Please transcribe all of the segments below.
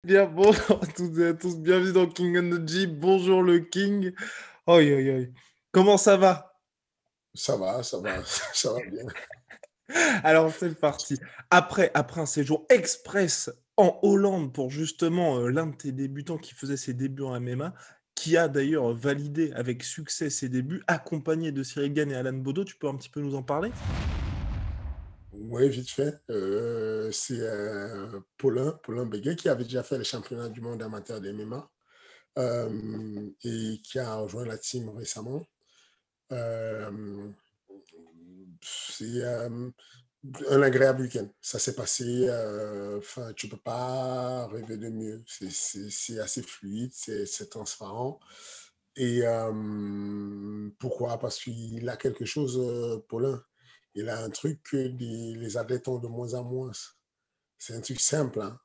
Bien, bonjour à toutes et à tous, bienvenue dans King Energy. Bonjour le King. Oi, oi, oi. Comment ça va? Ça va bien. Alors c'est parti. Après un séjour express en Hollande pour justement l'un de tes débutants qui faisait ses débuts en MMA, qui a d'ailleurs validé avec succès ses débuts, accompagné de Cyril Gane et Alan Bodo, tu peux un petit peu nous en parler? Oui, vite fait. C'est Paulin Béguet qui avait déjà fait les championnats du monde amateur des MMA et qui a rejoint la team récemment. Euh, c'est un agréable week-end. Ça s'est passé, enfin, tu peux pas rêver de mieux. C'est assez fluide, c'est transparent. Et pourquoi? Parce qu'il a quelque chose, Paulin. Il a un truc que les athlètes ont de moins en moins. C'est un truc simple, hein.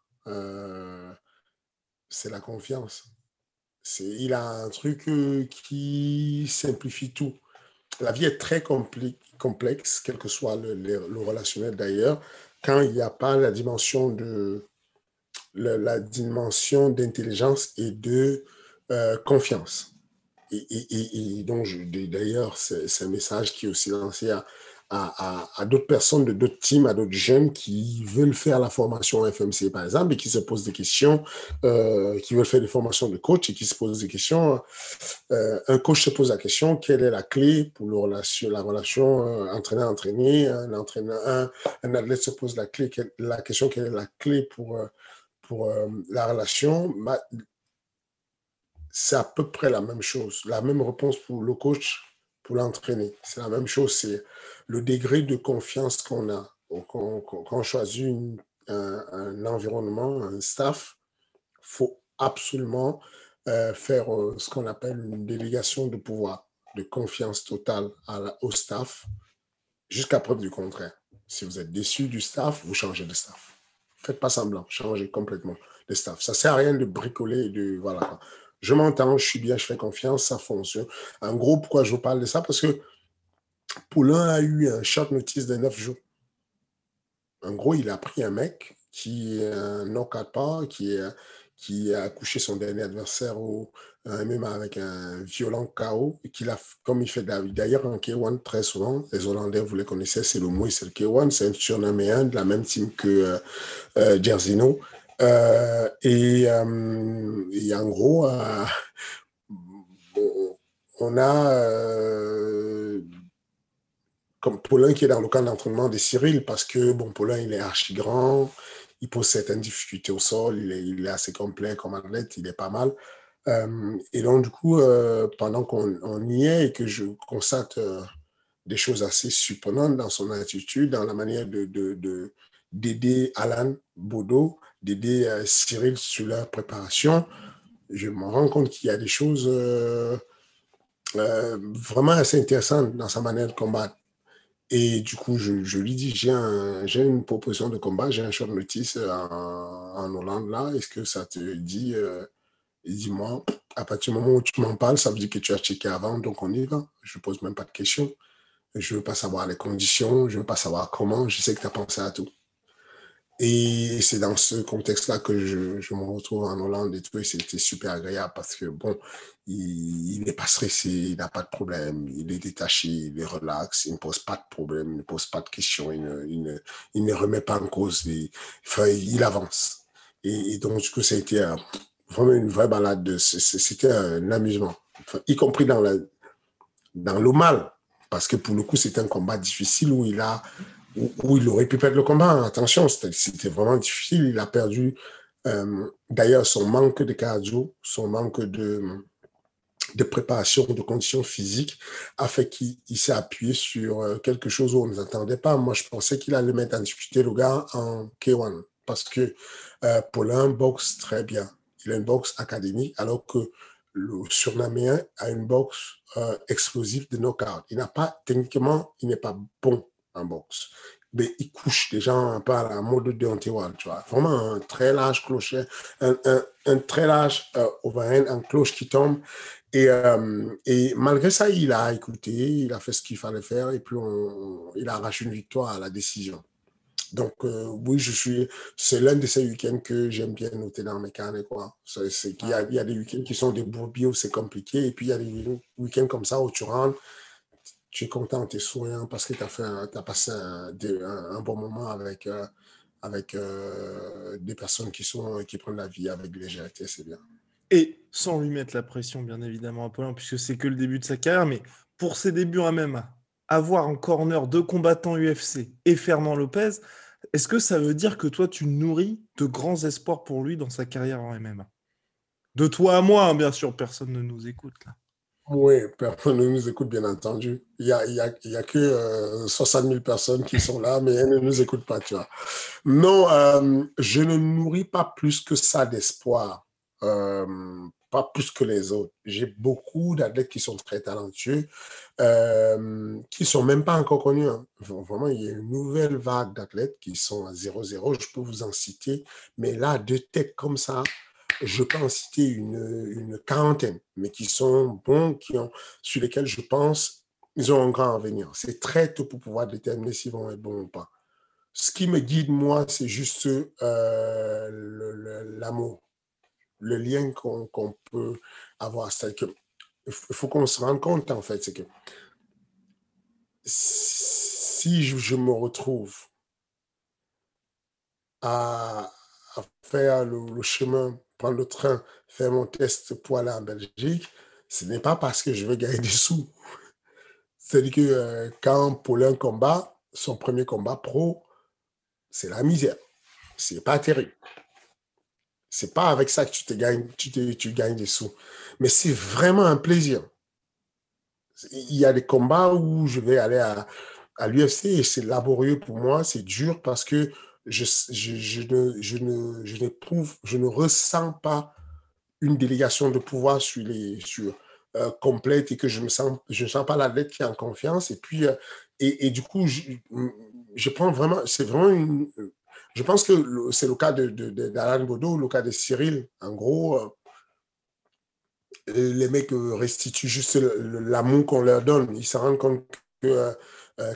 C'est la confiance. Il a un truc qui simplifie tout. La vie est très complexe, quel que soit le relationnel d'ailleurs, quand il n'y a pas la dimension d'intelligence et de confiance. Et donc, d'ailleurs, c'est un message qui est aussi lancé à d'autres personnes de d'autres teams, à d'autres jeunes qui veulent faire la formation FMC, par exemple, et qui se posent des questions, qui veulent faire des formations de coach et qui se posent des questions. Un coach se pose la question, quelle est la clé pour la relation entraîneur-entraîné? Un athlète se pose la question, quelle est la clé pour la relation? C'est à peu près la même chose. La même réponse pour le coach, pour l'entraîner. C'est la même chose. C'est le degré de confiance qu'on a. Quand on choisit un environnement, un staff, il faut absolument faire ce qu'on appelle une délégation de pouvoir, de confiance totale au staff, jusqu'à preuve du contraire. Si vous êtes déçu du staff, vous changez de staff. Faites pas semblant, changez complètement de staff. Ça sert à rien de bricoler et de voilà. Je m'entends, je suis bien, je fais confiance, ça fonctionne. En gros, pourquoi je vous parle de ça? Parce que Poulain a eu un short notice de 9 jours. En gros, il a pris un mec qui est un knockout pas, qui a couché son dernier adversaire au MMA avec un violent KO, et comme il fait d'ailleurs en K1 très souvent, les Hollandais, vous les connaissez, c'est le Mouy, c'est le K1, c'est un surnommé de la même team que Jerzino. Et en gros, on a comme Paulin qui est dans le camp d'entraînement de Cyril, parce que bon, Paulin, il est archi grand, il pose certaines difficultés au sol, il est assez complet comme athlète, il est pas mal. Et donc, du coup, pendant qu'on y est et que je constate des choses assez surprenantes dans son attitude, dans la manière d'aider Alan Bodo, d'aider Cyril sur leur préparation, je me rends compte qu'il y a des choses vraiment assez intéressantes dans sa manière de combattre. Et du coup, je lui dis, j'ai une proposition de combat, j'ai un short notice en Hollande là, est-ce que ça te dit il dit, moi, à partir du moment où tu m'en parles, ça veut dire que tu as checké avant, donc on y va. Je ne pose même pas de questions. Je ne veux pas savoir les conditions, je ne veux pas savoir comment, je sais que tu as pensé à tout. Et c'est dans ce contexte-là que je me retrouve en Hollande et tout, et c'était super agréable parce que, bon, il n'est pas stressé, il n'a pas de problème, il est détaché, il est relax, il ne pose pas de problème, il ne pose pas de questions, il ne remet pas en cause, enfin, il avance. Et donc, du coup, ça a été vraiment une vraie balade, c'était un amusement, enfin, y compris dans le mal, parce que pour le coup, c'était un combat difficile où il aurait pu perdre le combat. Attention, c'était vraiment difficile. Il a perdu, d'ailleurs, son manque de cardio, son manque de préparation, de conditions physiques, a fait qu'il s'est appuyé sur quelque chose où on ne s'attendait pas. Moi, je pensais qu'il allait mettre en difficulté le gars en K1, parce que Paulin boxe très bien. Il a une boxe académique, alors que le surnaméen a une boxe explosive de knockout. Il n'a pas, techniquement, il n'est pas bon en boxe. Mais il couche des gens un peu à la mode de Deontay Wilder, tu vois. Vraiment un très large clocher, un très large overhand, un cloche qui tombe. Et malgré ça, il a écouté, il a fait ce qu'il fallait faire, et puis il a arraché une victoire à la décision. Donc, oui, c'est l'un de ces week-ends que j'aime bien noter dans mes carnets, quoi. Il y a des week-ends qui sont des bourbiers où c'est compliqué, et puis il y a des week-ends comme ça où tu rentres, tu es content, tu es souriant parce que tu as passé un bon moment avec des personnes qui prennent la vie avec légèreté, c'est bien. Et sans lui mettre la pression, bien évidemment, Apollin, puisque c'est que le début de sa carrière, mais pour ses débuts en MMA, avoir en corner deux combattants UFC et Fernand Lopez, est-ce que ça veut dire que toi, tu nourris de grands espoirs pour lui dans sa carrière en MMA? De toi à moi, hein, bien sûr, personne ne nous écoute là. Oui, personne ne nous écoute, bien entendu. Il y a que 60 000 personnes qui sont là, mais elles ne nous écoutent pas, tu vois. Non, je ne nourris pas plus que ça d'espoir, pas plus que les autres. J'ai beaucoup d'athlètes qui sont très talentueux, qui sont même pas encore connus, hein. Vraiment, il y a une nouvelle vague d'athlètes qui sont à 0-0. Je peux vous en citer, mais là, de tête comme ça, je peux en citer une quarantaine, mais qui sont bons, sur lesquels je pense ils ont un grand avenir. C'est très tôt pour pouvoir déterminer s'ils vont être bons ou pas. Ce qui me guide, moi, c'est juste l'amour, le lien qu'on peut avoir. C'est-à-dire que il faut qu'on se rende compte, en fait, c'est que si je me retrouve à, à faire le chemin, prendre le train, faire mon test pour aller en Belgique, ce n'est pas parce que je veux gagner des sous. C'est-à-dire que quand Paulin combat, son premier combat pro, c'est la misère. C'est pas terrible. C'est pas avec ça que tu gagnes des sous. Mais c'est vraiment un plaisir. Il y a des combats où je vais aller à l'UFC et c'est laborieux pour moi, c'est dur parce que je ne ressens pas une délégation de pouvoir complète et que je ne sens pas l'athlète qui est en confiance. Et puis, et du coup, je prends vraiment, c'est vraiment je pense que c'est le cas d'Alain Baudot, le cas de Cyril. En gros, les mecs restituent juste l'amour qu'on leur donne. Ils se rendent compte que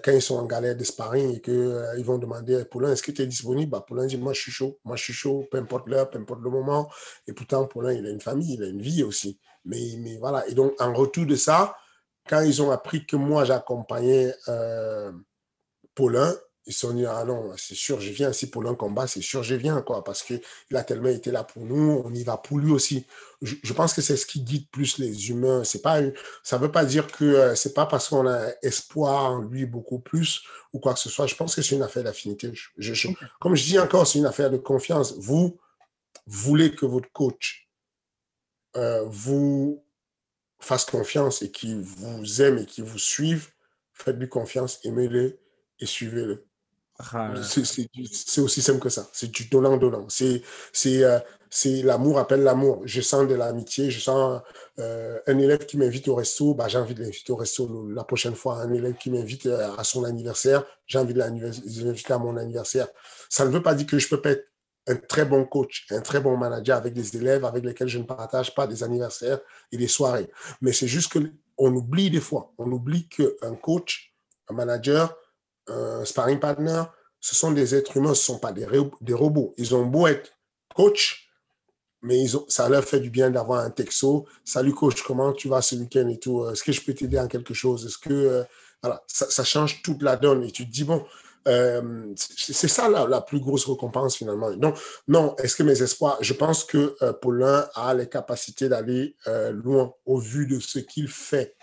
quand ils sont en galère de sparring et qu'ils vont demander à Poulain, est-ce que tu es disponible? Bah, Poulain dit, moi je suis chaud, peu importe l'heure, peu importe le moment. Et pourtant, Poulain, il a une famille, il a une vie aussi. Mais voilà, et donc en retour de ça, quand ils ont appris que moi j'accompagnais Paulin, ils se sont dit, ah non, c'est sûr, je viens. Si Paulin combat, c'est sûr, je viens, quoi, parce qu'il a tellement été là pour nous, on y va pour lui aussi. Je pense que c'est ce qui guide plus les humains. Ça ne veut pas dire que c'est pas parce qu'on a espoir en lui beaucoup plus ou quoi que ce soit. Je pense que c'est une affaire d'affinité. Comme je dis encore, c'est une affaire de confiance. Vous voulez que votre coach vous fasse confiance et qu'il vous aime et qu'il vous suive, faites-lui confiance, aimez-le et suivez-le. Ah là. C'est aussi simple que ça. C'est du donnant-donnant. C'est l'amour appelle l'amour. Je sens de l'amitié. Je sens un élève qui m'invite au resto. Bah, j'ai envie de l'inviter au resto la prochaine fois. Un élève qui m'invite à son anniversaire. J'ai envie de l'inviter à mon anniversaire. Ça ne veut pas dire que je peux pas être un très bon coach, un très bon manager avec des élèves avec lesquels je ne partage pas des anniversaires et des soirées. Mais c'est juste qu'on oublie des fois. On oublie qu'un coach, un manager, un sparring partner, ce sont des êtres humains, ce ne sont pas des robots. Ils ont beau être coach, mais ça leur fait du bien d'avoir un texto. Salut coach, comment tu vas ce week-end et tout? Est-ce que je peux t'aider en quelque chose? Est-ce que voilà, ça change toute la donne et tu te dis bon, c'est ça la plus grosse récompense finalement. Donc non, est-ce que mes espoirs? Je pense que Paulin a les capacités d'aller loin au vu de ce qu'il fait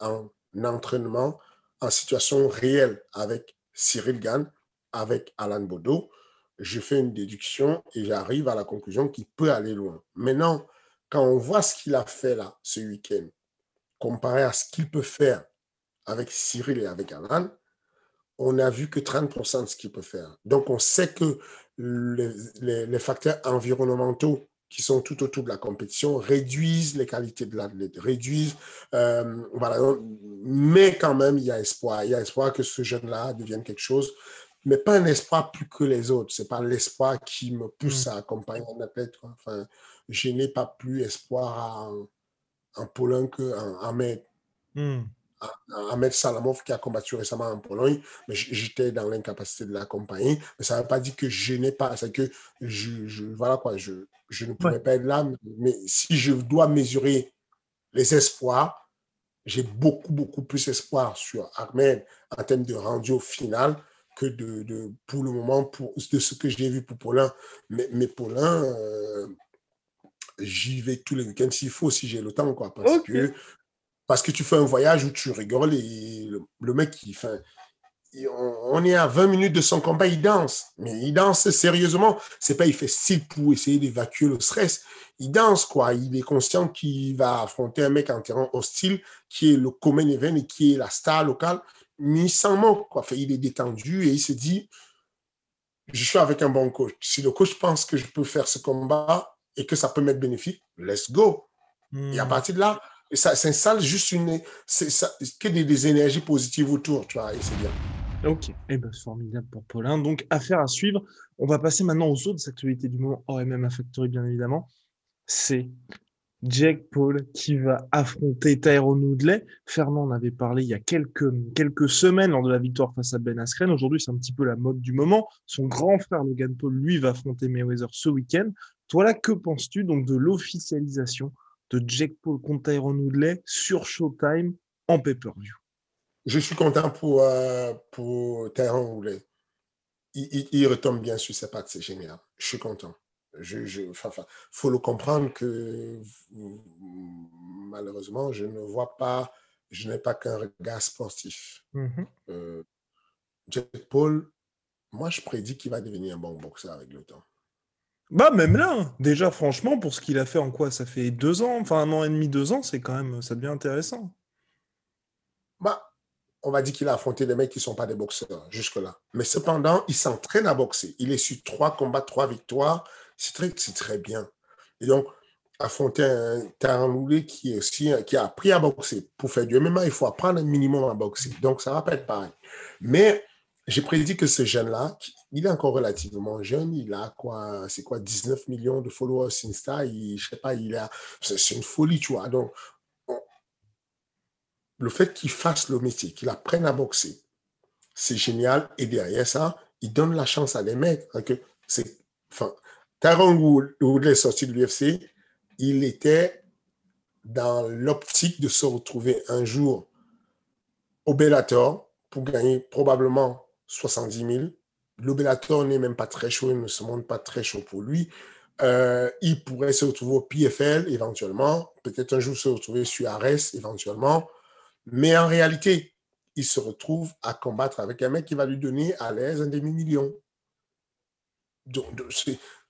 en entraînement, en situation réelle avec Cyril Gann, avec Alan Baudot, je fais une déduction et j'arrive à la conclusion qu'il peut aller loin. Maintenant, quand on voit ce qu'il a fait là, ce week-end, comparé à ce qu'il peut faire avec Cyril et avec Alan, on n'a vu que 30% de ce qu'il peut faire. Donc, on sait que les facteurs environnementaux qui sont tout autour de la compétition réduisent les qualités de l'athlète, réduisent, voilà. Mais quand même, il y a espoir. Il y a espoir que ce jeune-là devienne quelque chose, mais pas un espoir plus que les autres. C'est pas l'espoir qui me pousse à accompagner un athlète. Enfin, je n'ai pas plus espoir en Paulin qu'en Ahmed. Ahmed Salamov qui a combattu récemment en Pologne, mais j'étais dans l'incapacité de l'accompagner. Mais ça ne veut pas dire que je n'ai pas, c'est que voilà quoi, je ne Ouais. pouvais pas être là. Mais si je dois mesurer les espoirs, j'ai beaucoup plus espoir sur Ahmed en termes de rendu au final que pour le moment, de ce que j'ai vu pour Paulin. Mais Paulin, j'y vais tous les week-ends s'il faut, si j'ai le temps, quoi, Ok. parce que tu fais un voyage où tu rigoles et le mec, on est à 20 minutes de son combat, il danse. Mais il danse sérieusement. C'est pas, il fait style pour essayer d'évacuer le stress. Il danse, quoi. Il est conscient qu'il va affronter un mec en terrain hostile, qui est le common event et qui est la star locale. Mais il s'en moque, quoi. Enfin, il est détendu et il se dit, je suis avec un bon coach. Si le coach pense que je peux faire ce combat et que ça peut m'être bénéfique, let's go. Et à Hmm. partir de là, ça s'installe juste que des énergies positives autour, tu vois, et c'est bien. Ok, eh ben, formidable pour Paulin. Donc, affaire à suivre. On va passer maintenant aux autres actualités du moment, hors MMA Factory, bien évidemment. C'est Jake Paul qui va affronter Tyron Woodley. Fernand en avait parlé il y a quelques semaines lors de la victoire face à Ben Askren. Aujourd'hui, c'est un petit peu la mode du moment. Son grand frère Logan Paul, lui, va affronter Mayweather ce week-end. Toi, là, que penses-tu donc de l'officialisation de Jake Paul contre Tyron Woodley sur Showtime en pay-per-view? Je suis content pour Tyron Woodley. Il retombe bien sur ses pattes, c'est génial. Je suis content. Faut le comprendre que malheureusement, je n'ai pas qu'un regard sportif. Mhm. Jake Paul, moi, je prédis qu'il va devenir un bon boxeur avec le temps. Bah, même là, hein. Déjà, franchement, pour ce qu'il a fait en quoi? Ça fait 2 ans, enfin 1 an et demi, 2 ans, c'est quand même, ça devient intéressant. Bah, on va dire qu'il a affronté des mecs qui ne sont pas des boxeurs jusque-là. Mais cependant, il s'entraîne à boxer. Il est sur 3 combats, 3 victoires. C'est très bien. Et donc, affronter un Taranloulé qui a appris à boxer. Pour faire du MMA, il faut apprendre un minimum à boxer. Donc, ça ne va pas être pareil. Mais j'ai prédit que ce jeune-là, il est encore relativement jeune. Il a quoi, c'est quoi, 19 millions de followers sur Insta. Je sais pas, c'est une folie, tu vois. Donc, le fait qu'il fasse le métier, qu'il apprenne à boxer, c'est génial. Et derrière ça, il donne la chance à des mecs. Enfin, Tyron Woodley est sorti de l'UFC. Il était dans l'optique de se retrouver un jour au Bellator pour gagner probablement 70 000. Le Bellator n'est même pas très chaud, il ne se montre pas très chaud pour lui. Il pourrait se retrouver au PFL éventuellement, peut-être un jour se retrouver sur Ares éventuellement. Mais en réalité, il se retrouve à combattre avec un mec qui va lui donner à l'aise un demi-million. Donc,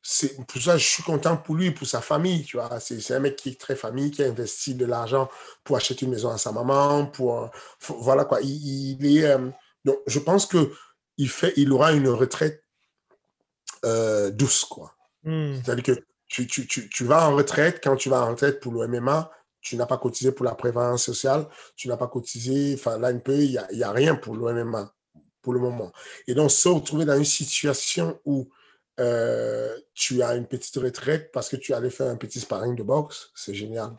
c'est pour ça que je suis content pour lui, pour sa famille, tu vois. C'est un mec qui est très famille, qui a investi de l'argent pour acheter une maison à sa maman, voilà quoi. Donc, je pense que il aura une retraite douce, quoi. Hmm. C'est-à-dire que tu vas en retraite, quand tu vas en retraite pour le MMA, tu n'as pas cotisé pour la prévoyance sociale, tu n'as pas cotisé, enfin là, il y a rien pour le MMA pour le moment. Et donc, se retrouver dans une situation où tu as une petite retraite parce que tu allais faire un petit sparring de boxe, c'est génial.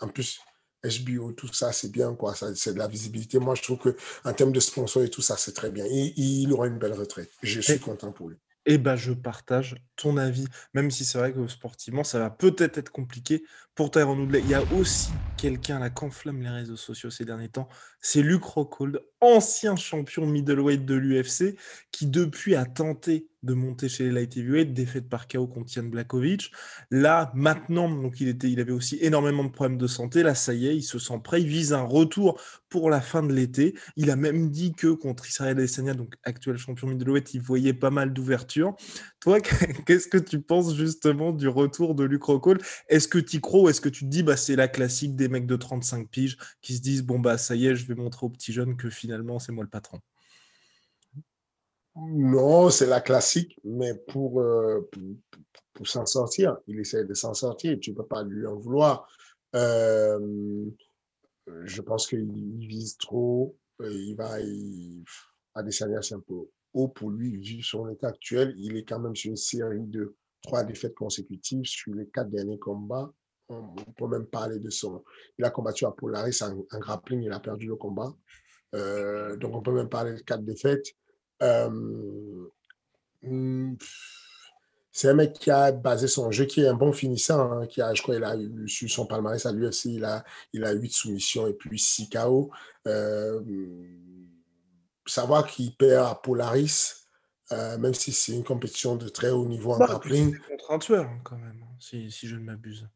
En plus, HBO, tout ça, c'est bien, quoi. C'est de la visibilité. Moi, je trouve qu'en termes de sponsor et tout ça, c'est très bien. Il aura une belle retraite. Je suis content pour lui. Eh ben, je partage ton avis, même si c'est vrai que sportivement, ça va peut-être être compliqué pour Tyron Woodley. Il y a aussi quelqu'un là, qui enflamme les réseaux sociaux ces derniers temps, c'est Luke Rockhold, ancien champion middleweight de l'UFC, qui depuis a tenté de monter chez les light heavyweight, défaite par KO contre Jan Blachowicz. Là, maintenant, donc il avait aussi énormément de problèmes de santé. Là, ça y est, il se sent prêt, il vise un retour pour la fin de l'été. Il a même dit que contre Israël Adesanya, donc actuel champion middleweight, il voyait pas mal d'ouverture. Toi, qu'est-ce que tu penses justement du retour de Luke Rockhold? Est-ce que tu y crois ou est-ce que tu te dis bah c'est la classique des mecs de 35 piges qui se disent bon bah ça y est, je vais montrer aux petits jeunes que finalement c'est moi le patron. Non, c'est la classique, mais pour s'en sortir, il essaie de s'en sortir. Tu ne peux pas lui en vouloir. Euh, je pense qu'il vise trop. Adesanya, c'est un peu haut pour lui, vu son état actuel. Il est quand même sur une série de 3 défaites consécutives sur les 4 derniers combats. On peut même parler de son... Il a combattu à Polaris en grappling, il a perdu le combat. Donc, on peut même parler de 4 défaites. Euh, c'est un mec qui a basé son jeu, qui est un bon finissant, hein, je crois qu'il a eu sur son palmarès à l'UFC, il a 8 soumissions et puis 6 KO. Euh, Savoir qu'il perd à Polaris, même si c'est une compétition de très haut niveau en Bah, et puis grappling. c'était contre un tueur, hein, quand même, hein, si je ne m'abuse.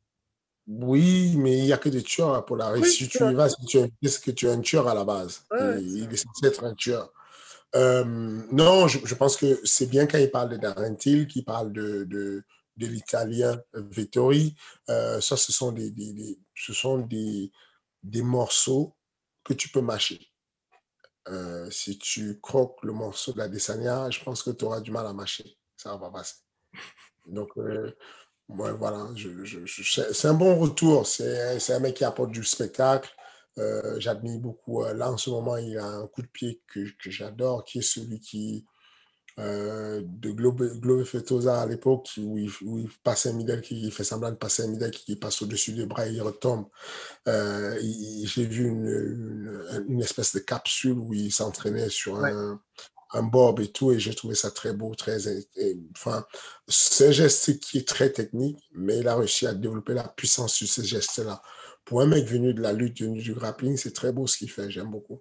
Oui, mais il n'y a que des tueurs à Polaris. Oui, Si c'est tu vrai. y vas, c'est que tu es un tueur à la base. Et Ouais, c'est il vrai. est censé être un tueur. Non, je pense que c'est bien quand il parle de Darren Till, qu'il parle de l'italien Vettori. Ça, ce sont ce sont des morceaux que tu peux mâcher. Si tu croques le morceau de la Desania, je pense que tu auras du mal à mâcher. Ça va pas passer. Donc, ouais, voilà, c'est un bon retour. C'est un mec qui apporte du spectacle. J'admire beaucoup. Là, en ce moment, il a un coup de pied que j'adore, qui est celui de Globe Fetosa à l'époque, où il passe un middle, qui fait semblant de passer un middle, qui passe au-dessus des bras et il retombe. J'ai vu une espèce de capsule où il s'entraînait sur Ouais. un bob et tout, et j'ai trouvé ça très beau, enfin, c'est un geste qui est très technique, mais il a réussi à développer la puissance sur ces gestes-là. Pour un mec venu de la lutte, venu du grappling, c'est très beau ce qu'il fait, j'aime beaucoup.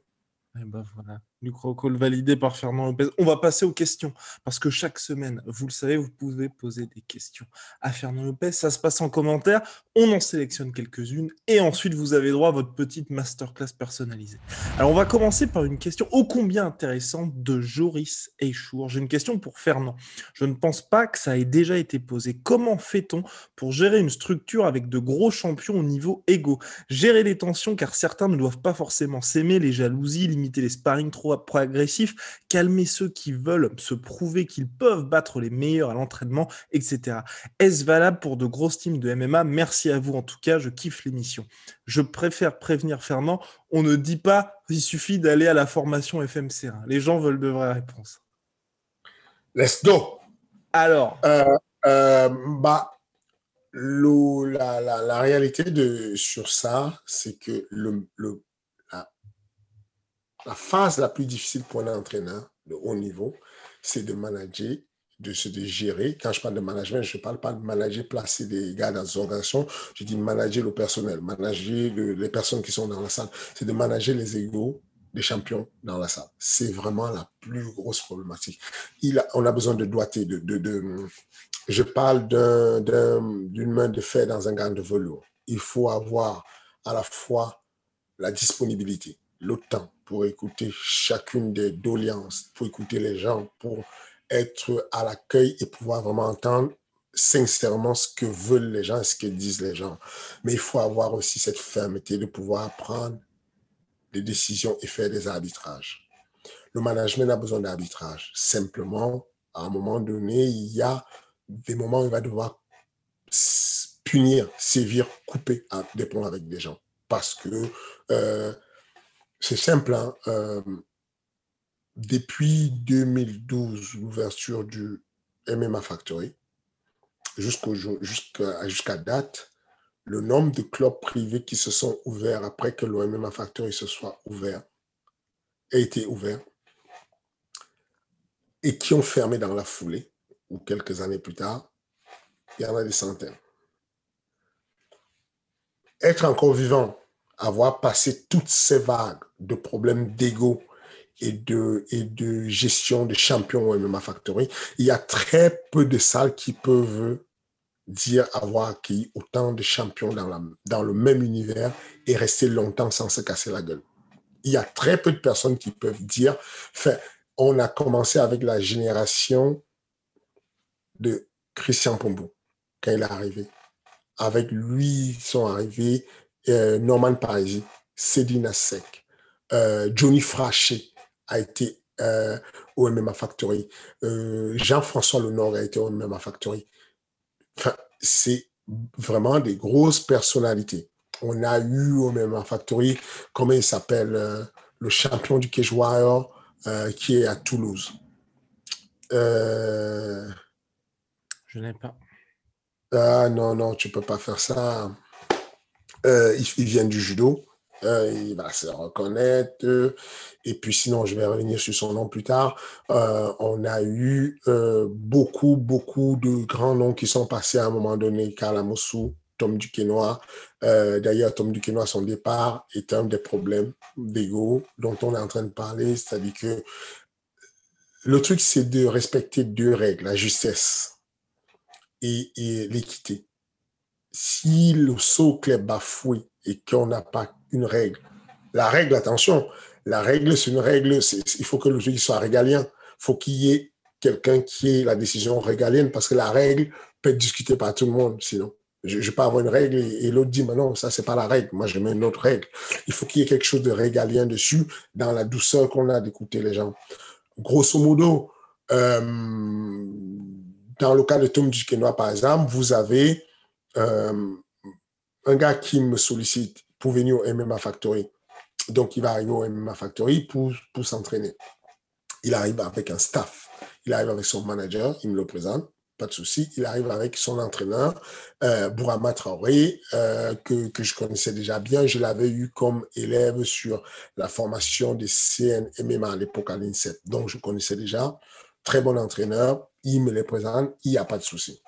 Et ben voilà, du call validé par Fernand Lopez. On va passer aux questions, parce que chaque semaine, vous le savez, vous pouvez poser des questions à Fernand Lopez. Ça se passe en commentaire, on en sélectionne quelques-unes, et ensuite vous avez droit à votre petite masterclass personnalisée. Alors on va commencer par une question ô combien intéressante de Joris Eichour. J'ai une question pour Fernand. Je ne pense pas que ça ait déjà été posé. Comment fait-on pour gérer une structure avec de gros champions au niveau égaux? Gérer les tensions, car certains ne doivent pas forcément s'aimer, les jalousies, limiter les sparring trop agressifs, calmer ceux qui veulent se prouver qu'ils peuvent battre les meilleurs à l'entraînement, etc. Est-ce valable pour de grosses teams de MMA? Merci à vous en tout cas, je kiffe l'émission. Je préfère prévenir Fernand, on ne dit pas il suffit d'aller à la formation FMC1. Les gens veulent de vraies réponses. Let's go! Alors, Euh, euh, bah, la réalité sur ça, c'est que la, la phase la plus difficile pour un entraîneur de haut niveau, c'est de manager, de gérer. Quand je parle de management, je ne parle pas de manager, placer des gars dans des organisations. Je dis manager le personnel, manager les personnes qui sont dans la salle. C'est de manager les égos des champions dans la salle. C'est vraiment la plus grosse problématique. On a besoin de doigté, je parle d'une main de fer dans un gant de velours. Il faut avoir à la fois la disponibilité, le temps pour écouter chacune des doléances, pour écouter les gens, pour être à l'accueil et pouvoir vraiment entendre sincèrement ce que veulent les gens et ce que disent les gens. Mais il faut avoir aussi cette fermeté de pouvoir prendre des décisions et faire des arbitrages. Le management a besoin d'arbitrage. Simplement, à un moment donné, il y a des moments où il va devoir punir, sévir, couper des ponts avec des gens. Parce que c'est simple, hein, depuis 2012, l'ouverture du MMA Factory, jusqu'à date, le nombre de clubs privés qui se sont ouverts après que le MMA Factory se soit ouvert, a été ouvert, et qui ont fermé dans la foulée, ou quelques années plus tard, il y en a des centaines. Être encore vivant, avoir passé toutes ces vagues de problèmes d'ego et de gestion de champions au MMA Factory, il y a très peu de salles qui peuvent dire avoir accueilli autant de champions dans le même univers et rester longtemps sans se casser la gueule. Il y a très peu de personnes qui peuvent dire, enfin, on a commencé avec la génération de Christian Pombo quand il est arrivé. Avec lui, ils sont arrivés Norman Parisi, Cédina Sec, Johnny Fraché a été au MMA Factory, Jean-François Lenore a été au MMA Factory. Enfin, c'est vraiment des grosses personnalités. On a eu au MMA Factory, comment il s'appelle, le champion du Cage Warrior qui est à Toulouse. je n'ai pas. Ah non, non, tu peux pas faire ça. Il vient du judo. Il va se reconnaître. Et puis sinon, je vais revenir sur son nom plus tard. On a eu beaucoup, beaucoup de grands noms qui sont passés à un moment donné. Karl Amosou, Tom Duquesnoy. D'ailleurs, Tom Duquesnoy, son départ est un des problèmes d'ego dont on est en train de parler. C'est-à-dire que le truc, c'est de respecter deux règles, la justesse et l'équité. Si le socle est bafoué et qu'on n'a pas une règle, la règle, attention, la règle, c'est une règle, il faut que le truc soit régalien. Il faut qu'il y ait quelqu'un qui ait la décision régalienne parce que la règle peut être discutée par tout le monde, sinon. Je ne vais pas avoir une règle et l'autre dit, mais non, ça, c'est pas la règle. Moi, je mets une autre règle. Il faut qu'il y ait quelque chose de régalien dessus, dans la douceur qu'on a d'écouter les gens. Grosso modo, dans le cas de Tom Duquesnoy, par exemple, vous avez un gars qui me sollicite pour venir au MMA Factory. Donc, il va arriver au MMA Factory pour s'entraîner. Il arrive avec un staff. Il arrive avec son manager, il me le présente, pas de souci. Il arrive avec son entraîneur, Bourama Traoré, que je connaissais déjà bien. Je l'avais eu comme élève sur la formation des CNMMA à l'époque à l'INSEP. Donc, je connaissais déjà. Très bon entraîneur. Il me les présente, il n'y a pas de souci.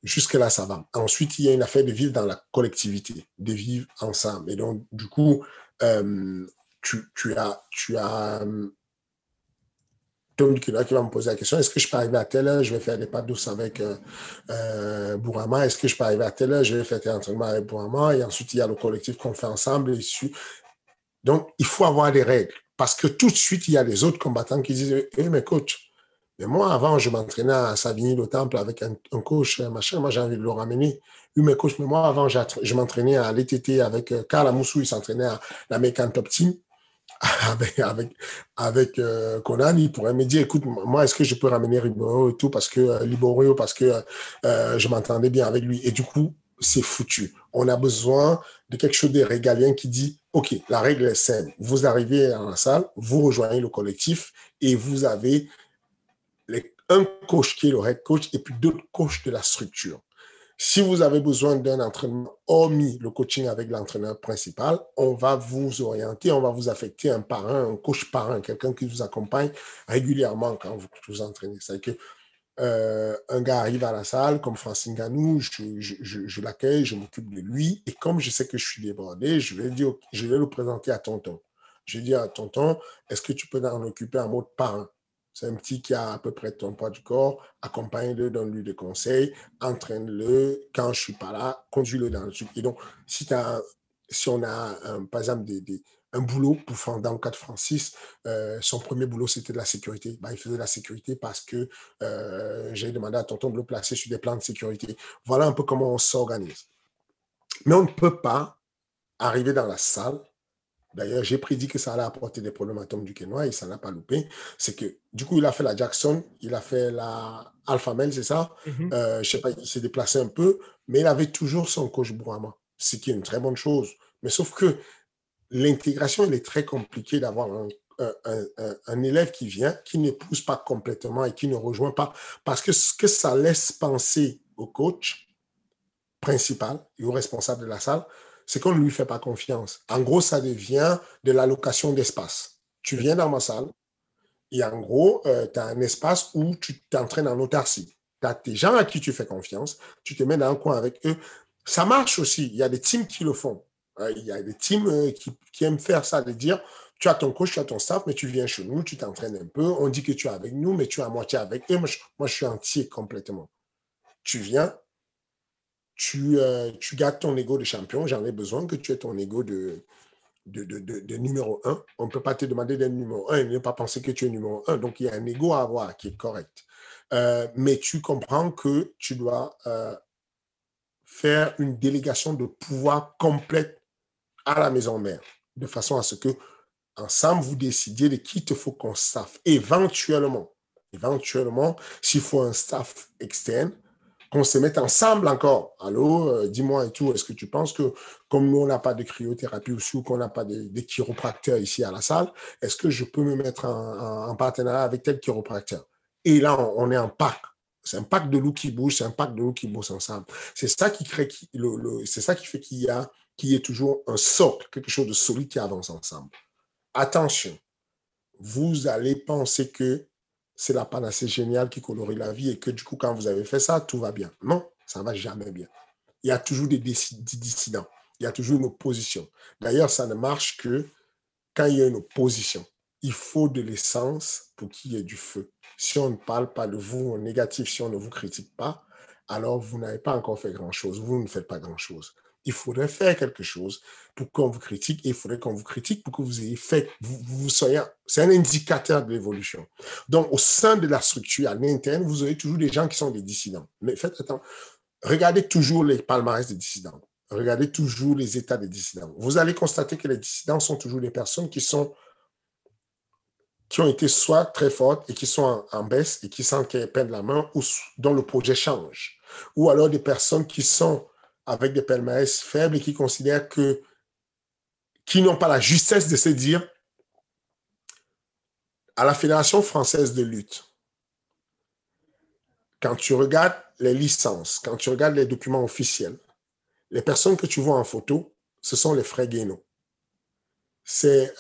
Jusque-là, ça va. Ensuite, il y a une affaire de vivre dans la collectivité, de vivre ensemble. Et donc, du coup, tu as Tom Duquesnoy qui va me poser la question, est-ce que je peux arriver à telle heure, je vais faire des pas douces avec Bourama, est-ce que je peux arriver à telle heure, je vais faire tes entraînements avec Bourama, et ensuite, il y a le collectif qu'on fait ensemble. Donc, il faut avoir des règles, parce que tout de suite, il y a les autres combattants qui disent, mais coach, mais moi, avant, je m'entraînais à Savigny-le-Temple avec un coach, machin. Moi, j'ai envie de le ramener. Oui, mais coach, mais moi, avant, je m'entraînais à l'ETT avec Karl Amoussou. Il s'entraînait à l'American Top Team avec Conan. Il pourrait me dire, écoute, moi, est-ce que je peux ramener Liborio et tout parce que je m'entendais bien avec lui. Et du coup, c'est foutu. On a besoin de quelque chose de régalien qui dit, OK, la règle est simple. Vous arrivez dans la salle, vous rejoignez le collectif et vous avez un coach qui est le head coach et puis d'autres coachs de la structure. Si vous avez besoin d'un entraînement, hormis le coaching avec l'entraîneur principal, on va vous orienter, on va vous affecter un parrain, un coach parrain, quelqu'un qui vous accompagne régulièrement quand vous vous entraînez. C'est-à-dire que un gars arrive à la salle, comme Francine Ganou, je l'accueille, je m'occupe de lui, et comme je sais que je suis débordé, je vais le présenter à tonton. Je vais dire à tonton, est-ce que tu peux en occuper en mode parrain? C'est un petit qui a à peu près ton poids du corps, accompagne-le, donne-lui des conseils, entraîne-le, quand je ne suis pas là, conduis-le dans le truc. Et donc, si on a, par exemple, un boulot, dans le cas de Francis, son premier boulot, c'était de la sécurité. Il faisait de la sécurité parce que j'ai demandé à tonton de le placer sur des plans de sécurité. Voilà un peu comment on s'organise. Mais on ne peut pas arriver dans la salle. D'ailleurs, j'ai prédit que ça allait apporter des problèmes à Tom Duquesnoy et ça n'a pas loupé. C'est que, du coup, il a fait la Jackson, il a fait la Alpha Male, c'est ça? Je ne sais pas, il s'est déplacé un peu, mais il avait toujours son coach Bourama, ce qui est une très bonne chose. Mais sauf que l'intégration, elle est très compliquée d'avoir un élève qui vient, qui n'épouse pas complètement et qui ne rejoint pas. Parce que ce que ça laisse penser au coach principal et au responsable de la salle, c'est qu'on ne lui fait pas confiance. En gros, ça devient de l'allocation d'espace. Tu viens dans ma salle et en gros, tu as un espace où tu t'entraînes en autarcie. Tu as tes gens à qui tu fais confiance, tu te mets dans un coin avec eux. Ça marche aussi. Il y a des teams qui le font. Il y a des teams qui aiment faire ça, de dire, tu as ton coach, tu as ton staff, mais tu viens chez nous, tu t'entraînes un peu, on dit que tu es avec nous, mais tu es à moitié avec eux. Moi, je suis entier complètement. Tu viens, tu gardes ton ego de champion. J'en ai besoin que tu aies ton ego de numéro 1. On ne peut pas te demander d'être numéro 1 et ne pas penser que tu es numéro 1. Donc, il y a un ego à avoir qui est correct. Mais tu comprends que tu dois faire une délégation de pouvoir complète à la maison mère, de façon à ce que ensemble, vous décidiez de qui te faut qu'on staff. Éventuellement, s'il faut un staff externe, qu'on se mette ensemble encore. Allô, dis-moi et tout, est-ce que tu penses que comme nous, on n'a pas de cryothérapie ou qu'on n'a pas de chiropracteur ici à la salle, est-ce que je peux me mettre en partenariat avec tel chiropracteur? Et là, on est en pack. C'est un pack de loups qui bougent, c'est un pack de loups qui bossent ensemble. C'est ça qui crée, c'est ça qui fait qu'il y a qu'il y ait toujours un socle, quelque chose de solide qui avance ensemble. Attention, vous allez penser que c'est la panacée géniale qui colorie la vie et que du coup, quand vous avez fait ça, tout va bien. Non, ça ne va jamais bien. Il y a toujours des dissidents. Il y a toujours une opposition. D'ailleurs, ça ne marche que quand il y a une opposition. Il faut de l'essence pour qu'il y ait du feu. Si on ne parle pas de vous en négatif, si on ne vous critique pas, alors vous n'avez pas encore fait grand-chose. Vous ne faites pas grand-chose. Il faudrait faire quelque chose pour qu'on vous critique et il faudrait qu'on vous critique pour que vous ayez fait, vous soyez, c'est un indicateur de l'évolution. Donc, au sein de la structure, à l'interne, vous aurez toujours des gens qui sont des dissidents. Mais faites attention, regardez toujours les palmarès des dissidents. Regardez toujours les états des dissidents. Vous allez constater que les dissidents sont toujours des personnes qui ont été soit très fortes et qui sont en baisse et qui sentent qu'elles perdent la main ou dont le projet change. Ou alors des personnes qui sont avec des palmarès faibles et qui considèrent qui n'ont pas la justesse de se dire à la Fédération française de lutte, quand tu regardes les licences, quand tu regardes les documents officiels, les personnes que tu vois en photo, ce sont les frères Guénaud. C'est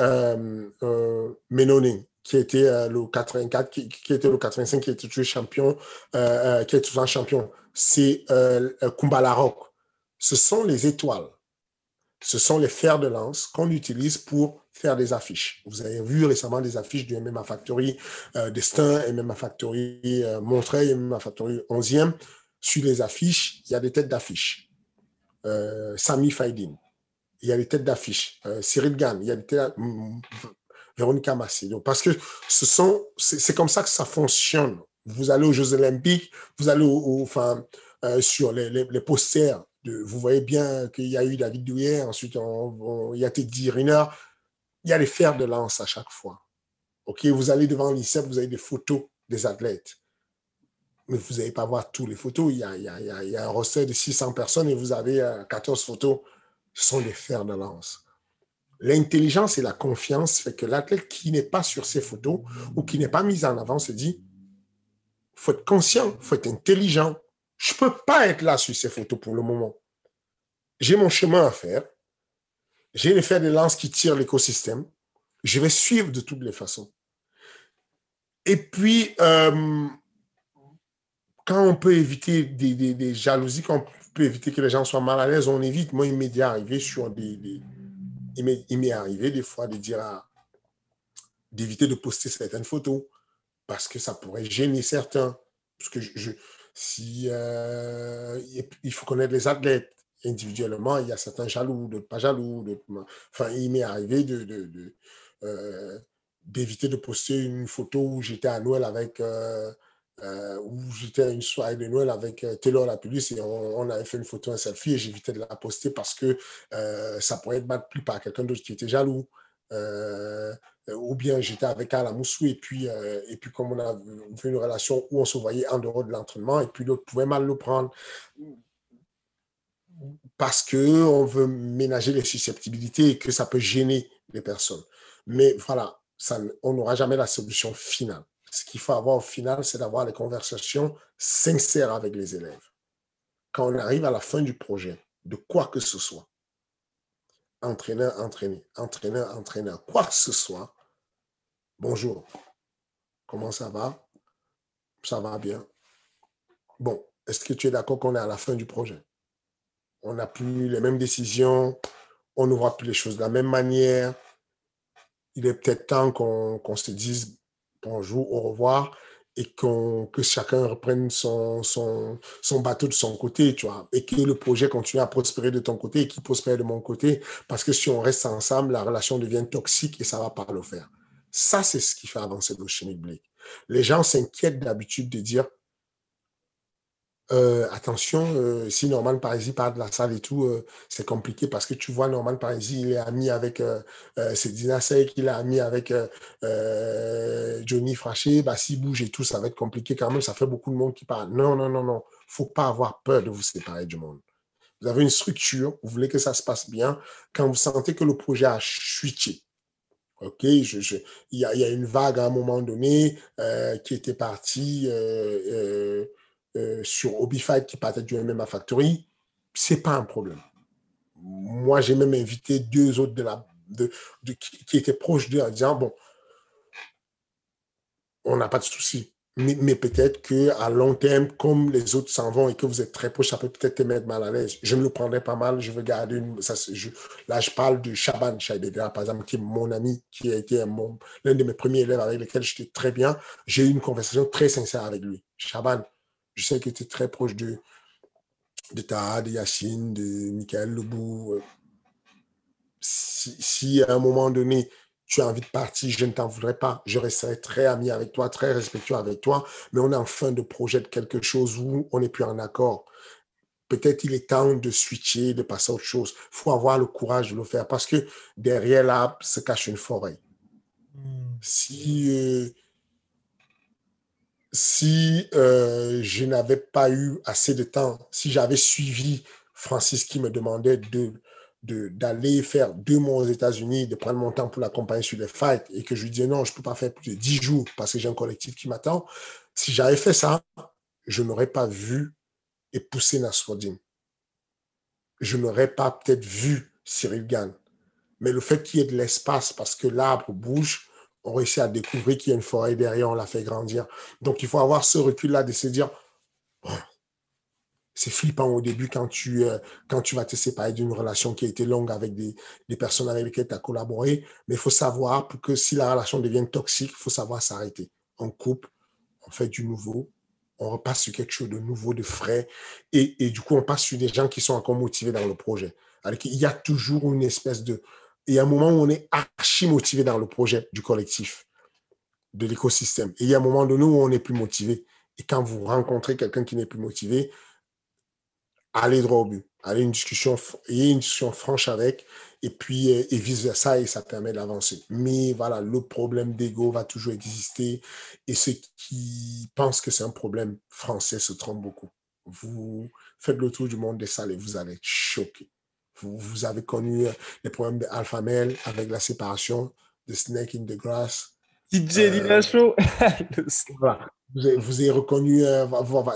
Ménoning, qui était le 84, qui était le 85, qui était toujours champion, qui est toujours champion. C'est Kumbala Rock. Ce sont les étoiles. Ce sont les fers de lance qu'on utilise pour faire des affiches. Vous avez vu récemment des affiches du MMA Factory Destin, MMA Factory Montreuil, MMA Factory 11e. Sur les affiches, il y a des têtes d'affiches. Sami Faidin. Il y a des têtes d'affiches. Cyril Gann, il y a des têtes Véronica Massé. Parce que c'est comme ça que ça fonctionne. Vous allez aux Jeux Olympiques, vous allez sur les posters. Vous voyez bien qu'il y a eu David Douillet, ensuite il y a Teddy Riner. Il y a les fers de lance à chaque fois. Okay, vous allez devant l'INSEP, vous avez des photos des athlètes. Mais vous n'allez pas voir toutes les photos. Il y a un roster de 600 personnes et vous avez 14 photos. Ce sont des fers de lance. L'intelligence et la confiance fait que l'athlète qui n'est pas sur ces photos ou qui n'est pas mis en avant se dit, il faut être conscient, il faut être intelligent. Je ne peux pas être là sur ces photos pour le moment. J'ai mon chemin à faire. J'ai les fers de lance qui tirent l'écosystème. Je vais suivre de toutes les façons. Et puis, quand on peut éviter des jalousies, quand on peut éviter que les gens soient mal à l'aise, on évite. Moi, il m'est déjà arrivé sur il m'est arrivé des fois de dire d'éviter de poster certaines photos parce que ça pourrait gêner certains. Parce que il faut connaître les athlètes. Individuellement, il y a certains jaloux, d'autres pas jaloux. Enfin, il m'est arrivé d'éviter de poster une photo où j'étais à Noël avec... où j'étais à une soirée de Noël avec Taylor Lapillus et on avait fait une photo, un selfie et j'évitais de la poster parce que ça pourrait être mal pris par quelqu'un d'autre qui était jaloux. Ou bien j'étais avec Alain Moussou et puis comme on a fait une relation où on se voyait en dehors de l'entraînement et puis l'autre pouvait mal le prendre parce qu'on veut ménager les susceptibilités et que ça peut gêner les personnes. Mais voilà, on n'aura jamais la solution finale. Ce qu'il faut avoir au final, c'est d'avoir les conversations sincères avec les élèves. Quand on arrive à la fin du projet, de quoi que ce soit, entraîneur, entraîné, entraîneur, entraîneur, quoi que ce soit, bonjour, comment ça va? Ça va bien. Bon, est-ce que tu es d'accord qu'on est à la fin du projet? On n'a plus les mêmes décisions, on ne voit plus les choses de la même manière. Il est peut-être temps qu'on se dise bonjour, au revoir, et que chacun reprenne son bateau de son côté, tu vois, et que le projet continue à prospérer de ton côté et qu'il prospère de mon côté, parce que si on reste ensemble, la relation devient toxique et ça ne va pas le faire. Ça, c'est ce qui fait avancer l'Oceanic Blake. Les gens s'inquiètent d'habitude de dire attention, si Norman Parisi part de la salle et tout, c'est compliqué parce que tu vois, Norman Parisi, il est ami avec Sedina Sek, il est ami avec Johnny Fraché, bah, s'il bouge et tout, ça va être compliqué quand même, ça fait beaucoup de monde qui parle. Non, non, non, non, faut pas avoir peur de vous séparer du monde. Vous avez une structure, vous voulez que ça se passe bien, quand vous sentez que le projet a chuté. OK, il y a une vague à un moment donné qui était partie sur Obifight qui partait du MMA Factory, c'est pas un problème. moi, j'ai même invité 2 autres qui étaient proches d'eux en disant, bon, on n'a pas de souci. Mais peut-être qu'à long terme, comme les autres s'en vont et que vous êtes très proches, ça peut peut-être te mettre mal à l'aise. Je me le prendrais pas mal. Je veux garder là, je parle de Shaban Chaidegra, par exemple, qui est mon ami, qui a été l'un de mes premiers élèves avec lesquels j'étais très bien. J'ai eu une conversation très sincère avec lui. Shaban, je sais que tu es très proche de Taha, de Yacine, de Michael Lebou. Si à un moment donné, tu as envie de partir, je ne t'en voudrais pas. Je resterai très ami avec toi, très respectueux avec toi, mais on est en fin de projet de quelque chose où on n'est plus en accord. Peut-être il est temps de switcher, de passer à autre chose. Il faut avoir le courage de le faire parce que derrière l'arbre se cache une forêt. Si je n'avais pas eu assez de temps, si j'avais suivi Francis qui me demandait d'aller faire 2 mois aux États-Unis, de prendre mon temps pour l'accompagner sur les fights et que je lui disais non, je ne peux pas faire plus de 10 jours parce que j'ai un collectif qui m'attend, si j'avais fait ça, je n'aurais pas vu et poussé Nasruddin. Je n'aurais pas peut-être vu Cyril Gann. Mais le fait qu'il y ait de l'espace parce que l'arbre bouge, on réussit à découvrir qu'il y a une forêt derrière, on la fait grandir. Donc, il faut avoir ce recul-là de se dire, oh, c'est flippant au début quand tu vas te séparer d'une relation qui a été longue avec des personnes avec lesquelles tu as collaboré. Mais il faut savoir, pour que si la relation devienne toxique, il faut savoir s'arrêter. On coupe, on fait du nouveau, on repasse sur quelque chose de nouveau, de frais. Et du coup, on passe sur des gens qui sont encore motivés dans le projet. Alors qu'il y a toujours une espèce de... Il y a un moment où on est archi motivé dans le projet du collectif, de l'écosystème. Et il y a un moment donné où on n'est plus motivé. Et quand vous rencontrez quelqu'un qui n'est plus motivé, allez droit au but. Allez une discussion franche avec, et puis et vice-versa, et ça permet d'avancer. Mais voilà, le problème d'ego va toujours exister, et ceux qui pensent que c'est un problème français se trompent beaucoup. Vous faites le tour du monde des salles et vous allez être choqués. Vous avez connu les problèmes de Alpha Male avec la séparation, de Snake in the Grass. DJ Dillashaw. Voilà. Vous avez reconnu,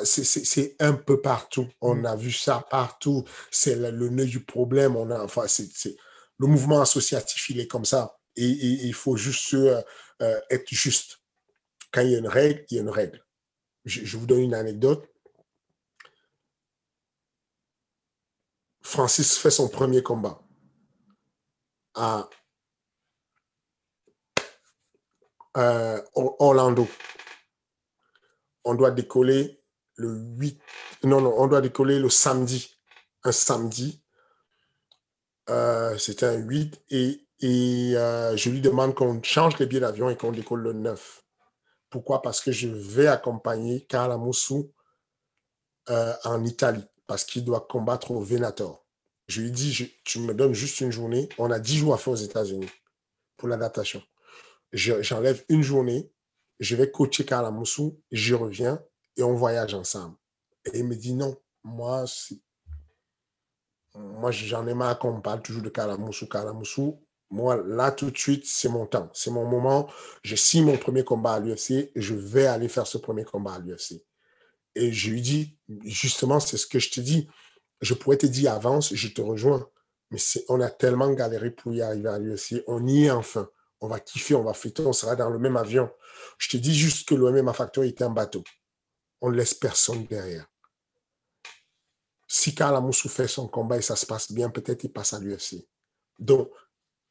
c'est un peu partout. On a vu ça partout. C'est le nœud du problème. Le mouvement associatif, il est comme ça. Et il faut juste être juste. Quand il y a une règle, il y a une règle. Je vous donne une anecdote. Francis fait son premier combat à Orlando. On doit décoller le 8. Non, on doit décoller le samedi. Un samedi. C'était un 8. Et je lui demande qu'on change les billets d'avion et qu'on décolle le 9. Pourquoi? Parce que je vais accompagner Karl Amoussou en Italie. Parce qu'il doit combattre au Venator. Je lui dis, tu me donnes juste une journée. On a 10 jours à faire aux États-Unis pour l'adaptation. J'enlève une journée. Je vais coacher Karl Amoussou. Je reviens et on voyage ensemble. Et il me dit non. Moi, j'en ai marre qu'on me parle toujours de Karl Amoussou. Moi, là, tout de suite, c'est mon temps. C'est mon moment. Je signe mon premier combat à l'UFC. Je vais aller faire ce premier combat à l'UFC. Et je lui dis, justement, c'est ce que je te dis. Je pourrais te dire, avance, je te rejoins. Mais on a tellement galéré pour y arriver à l'UFC. On y est enfin. On va kiffer, on va fêter, on sera dans le même avion. Je te dis juste que le MMA Factory était un bateau. On ne laisse personne derrière. Si Karl Amoussou fait son combat et ça se passe bien, peut-être il passe à l'UFC. Donc,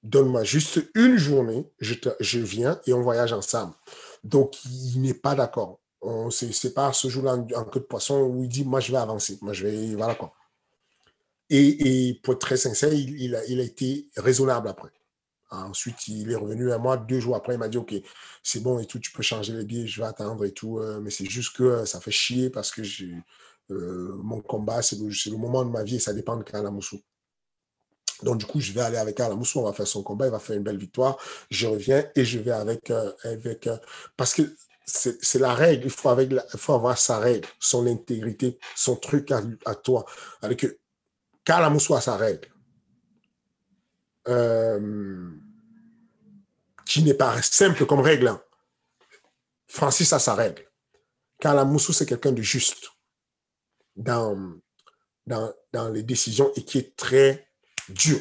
donne-moi juste une journée, je viens et on voyage ensemble. Donc, il n'est pas d'accord. C'est pas ce jour-là en queue de poisson où il dit, moi, je vais avancer. Moi, je vais, voilà quoi. Et pour être très sincère, il a été raisonnable après. Ensuite, il est revenu à moi 2 jours après. Il m'a dit, OK, c'est bon et tout, tu peux changer les billets, je vais attendre et tout. Mais c'est juste que ça fait chier parce que mon combat, c'est le moment de ma vie et ça dépend de Karl Amoussou. Donc, du coup, je vais aller avec Karl Amoussou, on va faire son combat, il va faire une belle victoire. Je reviens et je vais avec parce que c'est la règle, il faut avoir sa règle, son intégrité, son truc à toi. Avec Karl Amoussou a sa règle. Qui n'est pas simple comme règle. Hein. Francis a sa règle. Karl Amoussou, c'est quelqu'un de juste dans les décisions et qui est très dur.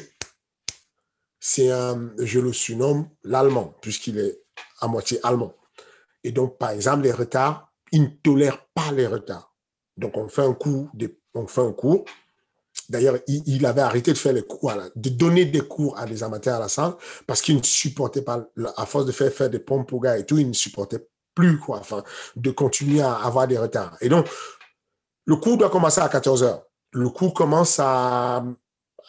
Je le surnomme l'allemand, puisqu'il est à moitié allemand. Et donc, par exemple, les retards, il ne tolère pas les retards. Donc, on fait un cours. D'ailleurs, il avait arrêté de faire les cours, de donner des cours à des amateurs à la salle parce qu'il ne supportait pas, à force de faire des pompes aux gars et tout, il ne supportait plus, de continuer à avoir des retards. Et donc, le cours doit commencer à 14h. Le cours commence à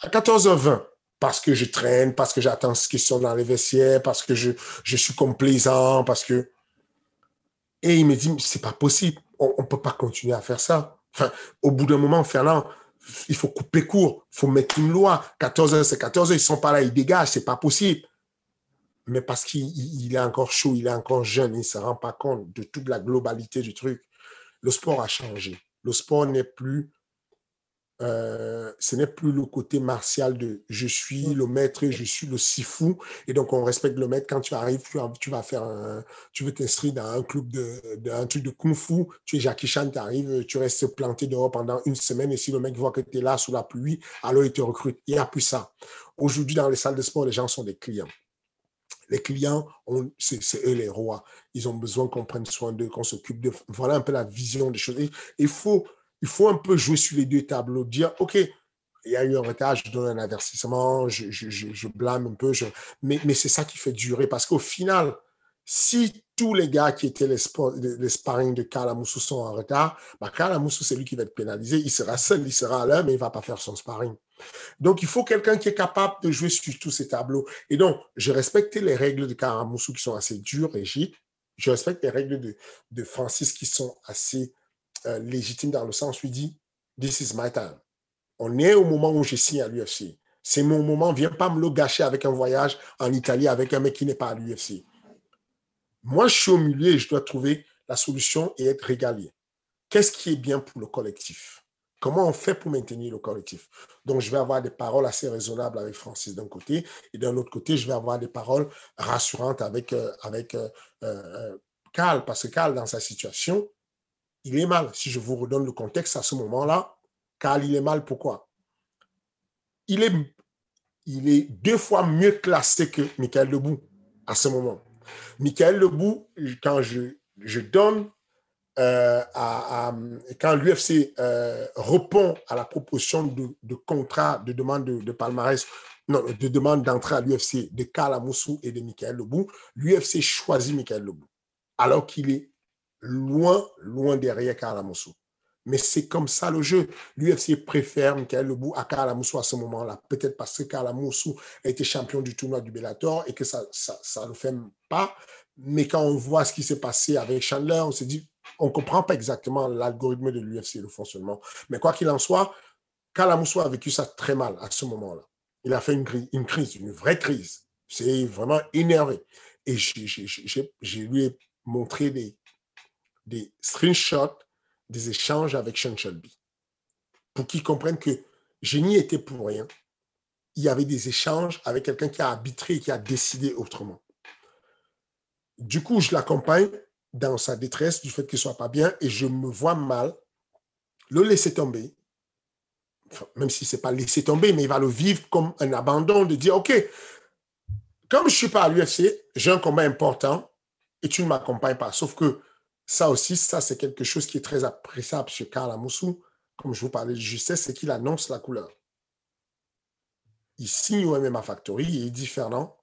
14h20 parce que je traîne, parce que j'attends ce qu'ils sont dans les vestiaires, parce que je suis complaisant, parce que... Et il me dit, c'est pas possible, on ne peut pas continuer à faire ça. Enfin, au bout d'un moment, Fernand, il faut couper court, il faut mettre une loi. 14h, c'est 14h, ils ne sont pas là, ils dégagent, c'est pas possible. Mais parce qu'il est encore chaud, il est encore jeune, il ne se rend pas compte de toute la globalité du truc. Le sport a changé. Le sport n'est plus... ce n'est plus le côté martial de je suis le maître, je suis le sifu, et donc on respecte le maître. Quand tu arrives, tu vas faire tu veux t'inscrire dans un club un truc de kung fu, tu es Jackie Chan, tu arrives, tu restes planté dehors pendant une semaine, et si le mec voit que tu es là sous la pluie, alors il te recrute. Il n'y a plus ça. Aujourd'hui, dans les salles de sport, les gens sont des clients. Les clients, c'est eux les rois. Ils ont besoin qu'on prenne soin d'eux, qu'on s'occupe d'eux. Voilà un peu la vision des choses. Il faut un peu jouer sur les deux tableaux, dire, OK, il y a eu un retard, je donne un avertissement, je blâme un peu, mais c'est ça qui fait durer. Parce qu'au final, si tous les gars qui étaient les sparring de Karl Amoussou sont en retard, Karl Amoussou, c'est lui qui va être pénalisé. Il sera seul, il sera à l'heure, mais il ne va pas faire son sparring. Donc, il faut quelqu'un qui est capable de jouer sur tous ces tableaux. Et donc, je respecte les règles de Karl Amoussou qui sont assez dures, rigides. Je respecte les règles de Francis qui sont assez légitimes dans le sens où il dit « This is my time ». On est au moment où je signe à l'UFC. C'est mon moment, viens pas me le gâcher avec un voyage en Italie avec un mec qui n'est pas à l'UFC. Moi, je suis au milieu et je dois trouver la solution et être régalé. Qu'est-ce qui est bien pour le collectif? Comment on fait pour maintenir le collectif? Donc, je vais avoir des paroles assez raisonnables avec Francis d'un côté, et d'un autre côté, je vais avoir des paroles rassurantes avec Karl, parce que Karl, dans sa situation, il est mal. Si je vous redonne le contexte à ce moment-là, Karl, il est mal. Pourquoi? Il est 2 fois mieux classé que Michael Debout à ce moment. Michael Debout, quand je donne quand l'UFC répond à la proposition de contrat, de demande de palmarès, non, de demande d'entrée à l'UFC de Karl Amoussou et de Michael Debout, l'UFC choisit Michael Debout, alors qu'il est loin derrière Karl Amoussou. Mais c'est comme ça le jeu. L'UFC préfère Michael Debout à Karl Amoussou à ce moment-là. Peut-être parce que Karl Amoussou a été champion du tournoi du Bellator et que ça ne le fait pas. Mais quand on voit ce qui s'est passé avec Chandler, on se dit, on ne comprend pas exactement l'algorithme de l'UFC, le fonctionnement. Mais quoi qu'il en soit, Karl Amoussou a vécu ça très mal à ce moment-là. Il a fait une crise, une vraie crise. C'est vraiment énervé. Et je lui ai montré des screenshots des échanges avec Sean Shelby pour qu'ils comprennent que je n'y étais pour rien. Il y avait des échanges avec quelqu'un qui a arbitré et qui a décidé autrement. Du coup, je l'accompagne dans sa détresse du fait qu'il ne soit pas bien et je me vois mal le laisser tomber, enfin, même si ce n'est pas laisser tomber, mais il va le vivre comme un abandon, de dire, OK, comme je ne suis pas à l'UFC, j'ai un combat important et tu ne m'accompagnes pas. Sauf que ça aussi, c'est quelque chose qui est très appréciable chez Karl Amoussou, comme je vous parlais de justesse, c'est qu'il annonce la couleur. Il signe au MMA Factory et il dit, Fernand,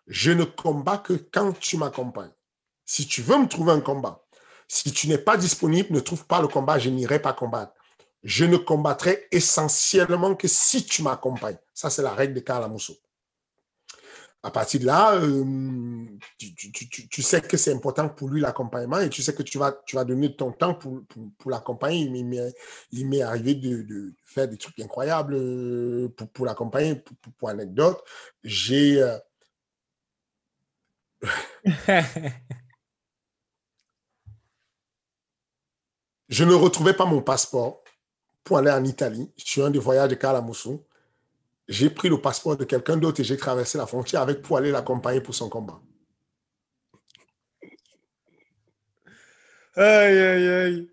je ne combats que quand tu m'accompagnes. Si tu veux me trouver un combat, si tu n'es pas disponible, ne trouve pas le combat, je n'irai pas combattre. Je ne combattrai essentiellement que si tu m'accompagnes. Ça, c'est la règle de Karl Amoussou. À partir de là, tu sais que c'est important pour lui l'accompagnement et tu sais que tu vas donner ton temps pour l'accompagner. Il m'est arrivé de faire des trucs incroyables pour l'accompagner. Pour anecdote, j'ai... je ne retrouvais pas mon passeport pour aller en Italie sur un des voyages de Karl Amoussou. J'ai pris le passeport de quelqu'un d'autre et j'ai traversé la frontière avec pour aller l'accompagner pour son combat. Aïe, aïe, aïe.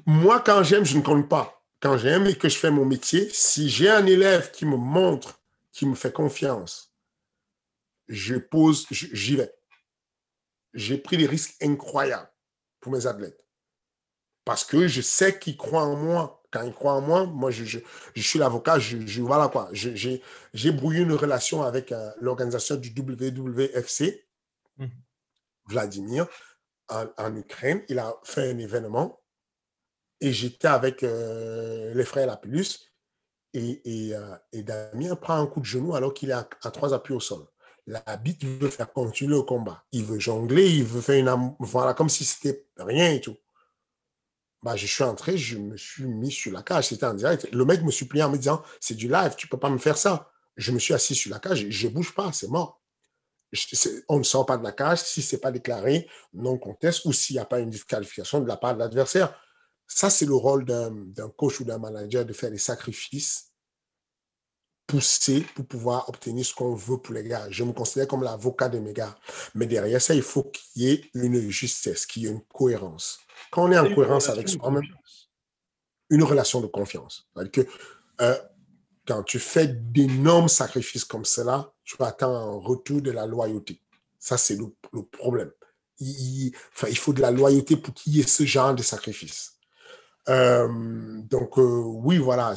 Moi, quand j'aime, je ne compte pas. quand j'aime et que je fais mon métier, si j'ai un élève qui me montre, qui me fait confiance, j'y vais. J'ai pris des risques incroyables pour mes athlètes. Parce que je sais qu'ils croient en moi. Quand ils croient en moi, moi, je suis l'avocat, voilà quoi. J'ai brouillé une relation avec l'organisation du WWFC, Vladimir, en Ukraine. Il a fait un événement et j'étais avec les frères Lapillus et Damien prend un coup de genou alors qu'il est à 3 appuis au sol. L'arbitre veut faire continuer le combat. Il veut jongler, il veut faire voilà, comme si c'était rien et tout. Bah, je suis entré, je me suis mis sur la cage, c'était en direct. Le mec me suppliait en me disant, c'est du live, tu ne peux pas me faire ça. Je me suis assis sur la cage, je ne bouge pas, c'est mort. On ne sort pas de la cage si ce n'est pas déclaré non contest ou s'il n'y a pas une disqualification de la part de l'adversaire. Ça, c'est le rôle d'un coach ou d'un manager de faire des sacrifices poussés pour pouvoir obtenir ce qu'on veut pour les gars. Je me considère comme l'avocat de mes gars. Mais derrière ça, il faut qu'il y ait une justesse, qu'il y ait une cohérence. Quand on est en cohérence avec soi-même, une relation de confiance. C'est-à-dire que quand tu fais d'énormes sacrifices comme cela, tu attends un retour de la loyauté. Ça, c'est le problème. Il faut de la loyauté pour qu'il y ait ce genre de sacrifice. Donc, oui, voilà,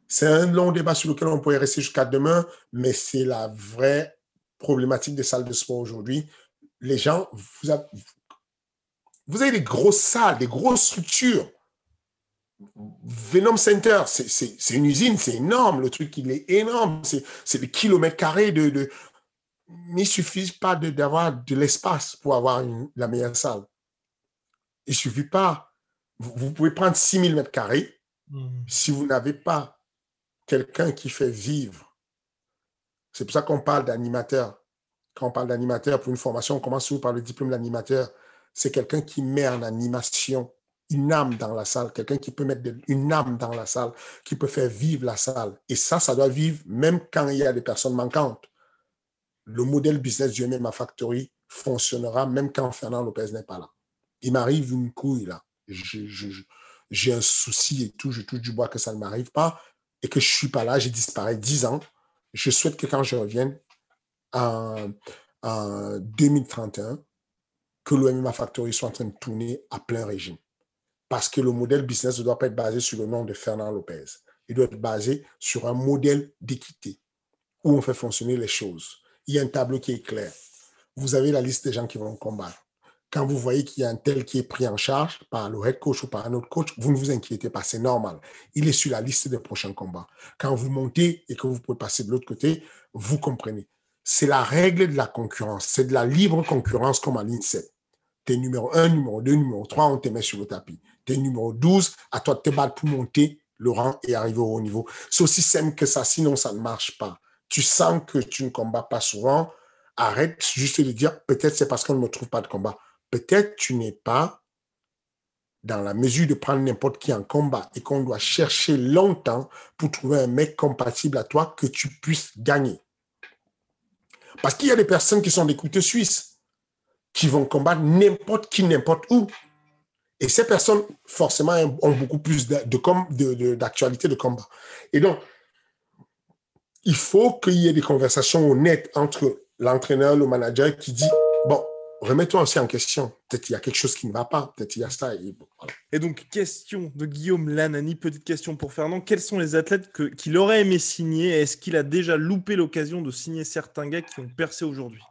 c'est un long débat sur lequel on pourrait rester jusqu'à demain, mais c'est la vraie problématique des salles de sport aujourd'hui. Les gens, vous avez des grosses salles, des grosses structures. Venom Center, c'est une usine, c'est énorme, le truc il est énorme, c'est des kilomètres carrés mais il ne suffit pas d'avoir de l'espace pour avoir la meilleure salle. Il ne suffit pas, vous pouvez prendre 6000 mètres carrés, si vous n'avez pas quelqu'un qui fait vivre. C'est pour ça qu'on parle d'animateur. Quand on parle d'animateur pour une formation, on commence toujours par le diplôme d'animateur. C'est quelqu'un qui met en animation une âme dans la salle, quelqu'un qui peut mettre une âme dans la salle, qui peut faire vivre la salle. Et ça doit vivre même quand il y a des personnes manquantes. Le modèle business du MMA Factory fonctionnera même quand Fernand Lopez n'est pas là. Il m'arrive une couille là. J'ai un souci et tout, je touche du bois que ça ne m'arrive pas et que je ne suis pas là, j'ai disparu 10 ans. Je souhaite que quand je revienne en 2031, que le MMA Factory soit en train de tourner à plein régime. Parce que le modèle business ne doit pas être basé sur le nom de Fernand Lopez. Il doit être basé sur un modèle d'équité où on fait fonctionner les choses. Il y a un tableau qui est clair. Vous avez la liste des gens qui vont combattre. Quand vous voyez qu'il y a un tel qui est pris en charge par le head coach ou par un autre coach, vous ne vous inquiétez pas, c'est normal. Il est sur la liste des prochains combats. Quand vous montez et que vous pouvez passer de l'autre côté, vous comprenez. C'est la règle de la concurrence. C'est de la libre concurrence comme à l'INSEP. T'es numéro 1, numéro 2, numéro 3, on te met sur le tapis. T'es numéro 12, à toi de te battre pour monter le rang et arriver au haut niveau. C'est aussi simple que ça, sinon ça ne marche pas. Tu sens que tu ne combats pas souvent, arrête juste de dire, peut-être c'est parce qu'on ne me trouve pas de combat. Peut-être tu n'es pas dans la mesure de prendre n'importe qui en combat et qu'on doit chercher longtemps pour trouver un mec compatible à toi que tu puisses gagner. Parce qu'il y a des personnes qui sont des couteaux suisses qui vont combattre n'importe qui, n'importe où. Et ces personnes, forcément, ont beaucoup plus d'actualité de combat. Et donc, il faut qu'il y ait des conversations honnêtes entre l'entraîneur, le manager qui dit, bon, remets-toi aussi en question. Peut-être qu'il y a quelque chose qui ne va pas. Peut-être qu'il y a ça. Voilà. Et donc, question de Guillaume Lanani, petite question pour Fernand. Quels sont les athlètes qu'il aurait aimé signer? Est-ce qu'il a déjà loupé l'occasion de signer certains gars qui ont percé aujourd'hui?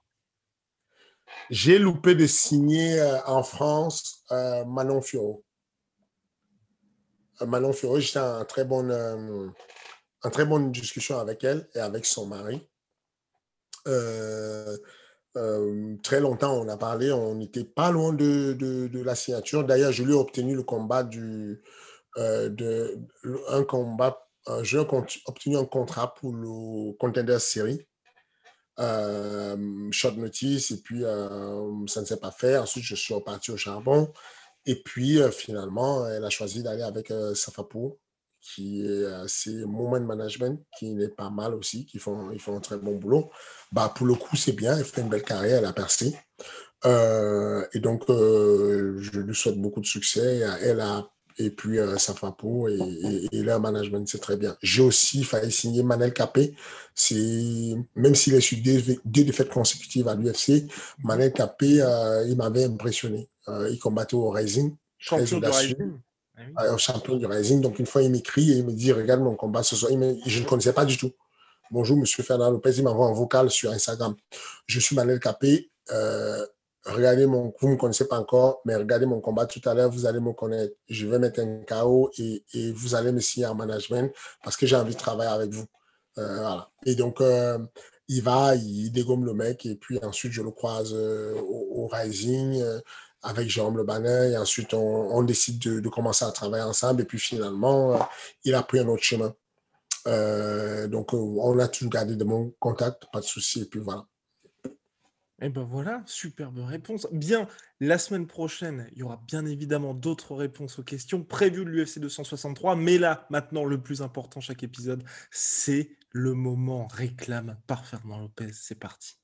J'ai loupé de signer en France Manon Fiorot. Manon Fiorot, j'étais en très bonne discussion avec elle et avec son mari. Très longtemps, on a parlé, on n'était pas loin de la signature. D'ailleurs, je lui ai obtenu le combat j'ai obtenu un contrat pour le Contender Series. Short notice et puis ça ne s'est pas fait. Ensuite, je suis reparti au charbon et puis finalement, elle a choisi d'aller avec Safapo qui est c'est Moment Management qui n'est pas mal aussi, ils font un très bon boulot. Bah, pour le coup, c'est bien, elle fait une belle carrière, elle a percé. Et donc, je lui souhaite beaucoup de succès. Elle a Et puis Safapo et leur management, c'est très bien. J'ai aussi failli signer Manel Capé. Même s'il est sur deux défaites consécutives à l'UFC, Manel Capé, il m'avait impressionné. Il combattait au Rising, très Champion du audacieux, Rising. Ah oui. champion du Rising. Donc une fois, il m'écrit et il me dit, regarde mon combat ce soir. Je ne connaissais pas du tout. Bonjour, monsieur Fernand Lopez, il m'envoie un vocal sur Instagram. Je suis Manel Capé. Regardez vous ne me connaissez pas encore, mais regardez mon combat tout à l'heure, vous allez me connaître. Je vais mettre un KO et vous allez me signer en management parce que j'ai envie de travailler avec vous. Voilà. Et donc, il dégomme le mec et puis ensuite, je le croise au Rising avec Jérôme Le Banner et ensuite, on décide de commencer à travailler ensemble et puis finalement, il a pris un autre chemin. Donc, on a toujours gardé de bons contacts, pas de souci et puis voilà. Et ben voilà, superbe réponse. Bien, la semaine prochaine, il y aura bien évidemment d'autres réponses aux questions prévues de l'UFC 263. Mais là, maintenant, le plus important chaque épisode, c'est le moment réclame par Fernand Lopez. C'est parti.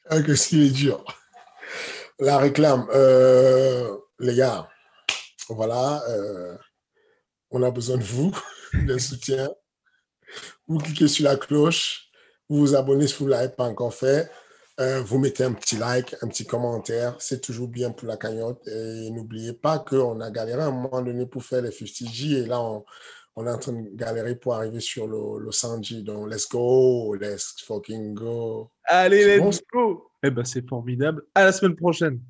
Ah, qu'est-ce qu'il est dur. La réclame. Les gars, voilà, on a besoin de vous, d'un soutien. Vous cliquez sur la cloche, vous vous abonnez si vous ne l'avez pas encore fait. Vous mettez un petit like, un petit commentaire. C'est toujours bien pour la cagnotte. Et n'oubliez pas qu'on a galéré à un moment donné pour faire les 50G. Et là, on est en train de galérer pour arriver sur le 100G. Donc, let's fucking go. Allez, C'est let's bon? go. Eh ben, c'est formidable. À la semaine prochaine.